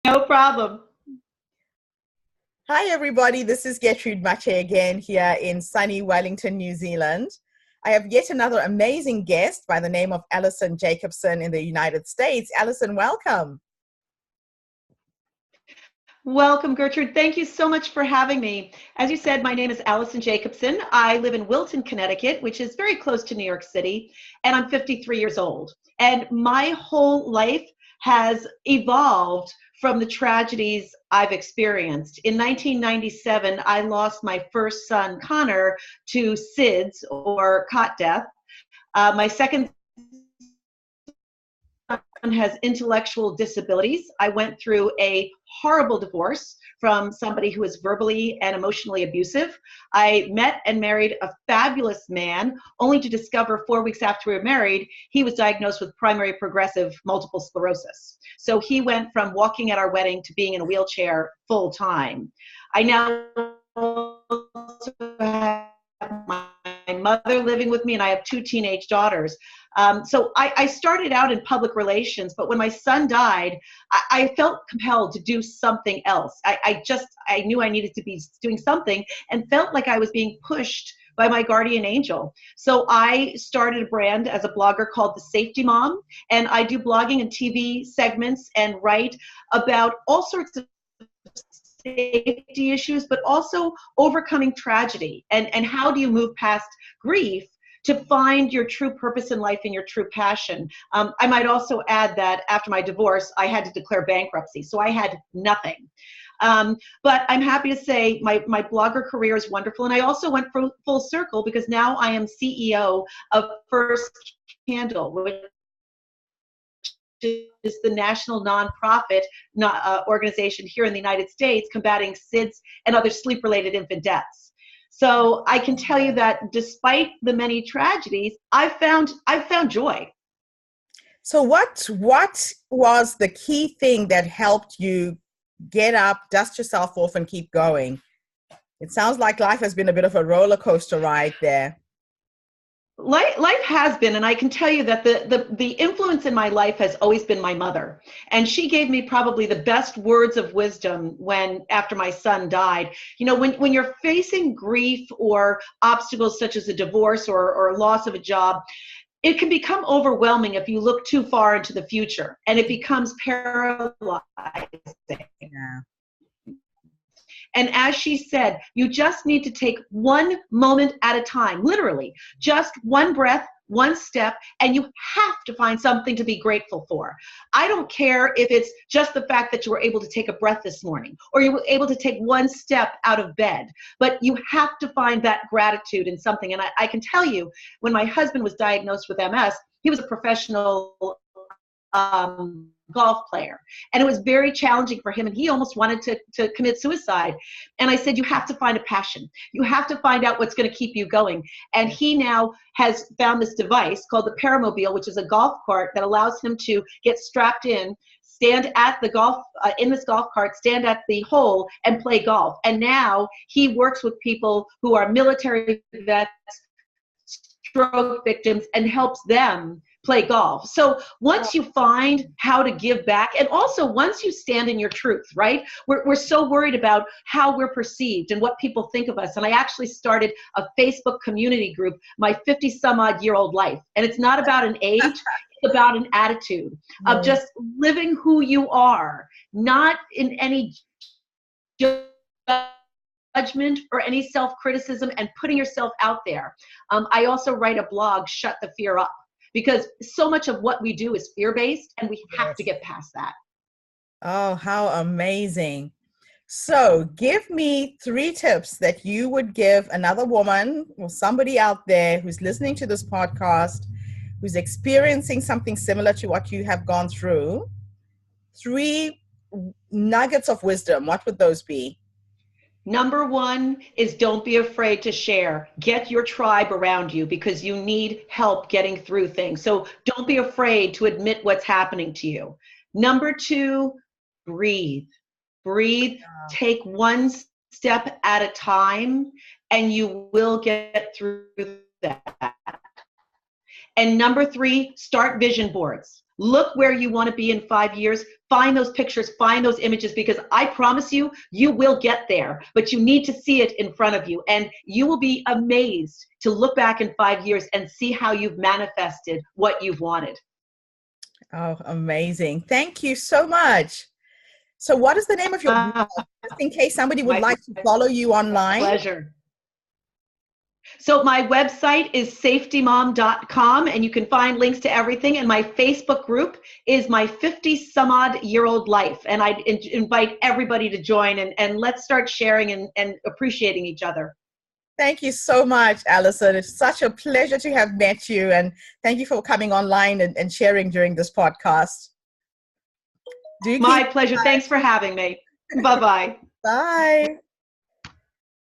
No problem. Hi, everybody. This is Gertrude Mache again here in sunny Wellington, New Zealand. I have yet another amazing guest by the name of Alison Jacobson in the United States. Alison, welcome. Welcome, Gertrude. Thank you so much for having me. As you said, my name is Alison Jacobson. I live in Wilton, Connecticut, which is very close to New York City, and I'm 53 years old. And my whole life has evolved from the tragedies I've experienced. In 1997, I lost my first son, Connor, to SIDS, or cot death. My second has intellectual disabilities. I went through a horrible divorce from somebody who was verbally and emotionally abusive. I met and married a fabulous man, only to discover 4 weeks after we were married, he was diagnosed with primary progressive multiple sclerosis. So he went from walking at our wedding to being in a wheelchair full time. I now also have my mother living with me, and I have 2 teenage daughters. So I started out in public relations, but when my son died, I felt compelled to do something else. I knew I needed to be doing something and felt like I was being pushed by my guardian angel. So I started a brand as a blogger called The Safety Mom, and I do blogging and TV segments and write about all sorts of safety issues, but also overcoming tragedy and how do you move past grief to find your true purpose in life and your true passion. I might also add that after my divorce, I had to declare bankruptcy, so I had nothing. But I'm happy to say my blogger career is wonderful, and I also went full circle because now I am CEO of First Candle, which is the national nonprofit organization here in the United States combating SIDS and other sleep-related infant deaths. So I can tell you that despite the many tragedies, I've found joy. So what was the key thing that helped you get up, dust yourself off, and keep going? It sounds like life has been a bit of a roller coaster ride there. Life has been, and I can tell you that the influence in my life has always been my mother. And she gave me probably the best words of wisdom after my son died. You know, when you're facing grief or obstacles such as a divorce or loss of a job, it can become overwhelming if you look too far into the future, and it becomes paralyzing. Yeah. And as she said, you just need to take one moment at a time, literally, just one breath, one step, and you have to find something to be grateful for. I don't care if it's just the fact that you were able to take a breath this morning, or you were able to take one step out of bed, but you have to find that gratitude in something. And I can tell you, when my husband was diagnosed with MS, he was a professional golf player, and it was very challenging for him, and he almost wanted to commit suicide. And I said, you have to find a passion, you have to find out what's going to keep you going. And he now has found this device called the Paramobile, which is a golf cart that allows him to get strapped in, stand at the golf in this golf cart, stand at the hole and play golf. And now he works with people who are military vets, stroke victims, and helps them play golf. So once you find how to give back, and also once you stand in your truth, right? We're so worried about how we're perceived and what people think of us. And I actually started a Facebook community group, my 50 some odd year old life. And it's not about an age, it's about an attitude of just living who you are, not in any judgment or any self-criticism, and putting yourself out there. I also write a blog, Shut the Fear Up, because so much of what we do is fear-based, and we have to get past that. Oh, how amazing. So give me 3 tips that you would give another woman or somebody out there who's listening to this podcast, who's experiencing something similar to what you have gone through. 3 nuggets of wisdom. What would those be? Number 1 is don't be afraid to share. Get your tribe around you because you need help getting through things. So don't be afraid to admit what's happening to you. Number 2, breathe. Breathe. Take one step at a time, and you will get through that. And number 3, start vision boards. Look where you want to be in 5 years. find those pictures, find those images, because I promise you, you will get there, but you need to see it in front of you. And you will be amazed to look back in 5 years and see how you've manifested what you've wanted. Oh, amazing. Thank you so much. So what is the name of your blog, just in case somebody would like to follow you online? Pleasure. So my website is safetymom.com, and you can find links to everything. And my Facebook group is my 50-some-odd-year-old life. And I invite everybody to join, and let's start sharing and appreciating each other. Thank you so much, Allison. It's such a pleasure to have met you. And thank you for coming online and sharing during this podcast. My pleasure. Thanks for having me. Bye-bye. Bye.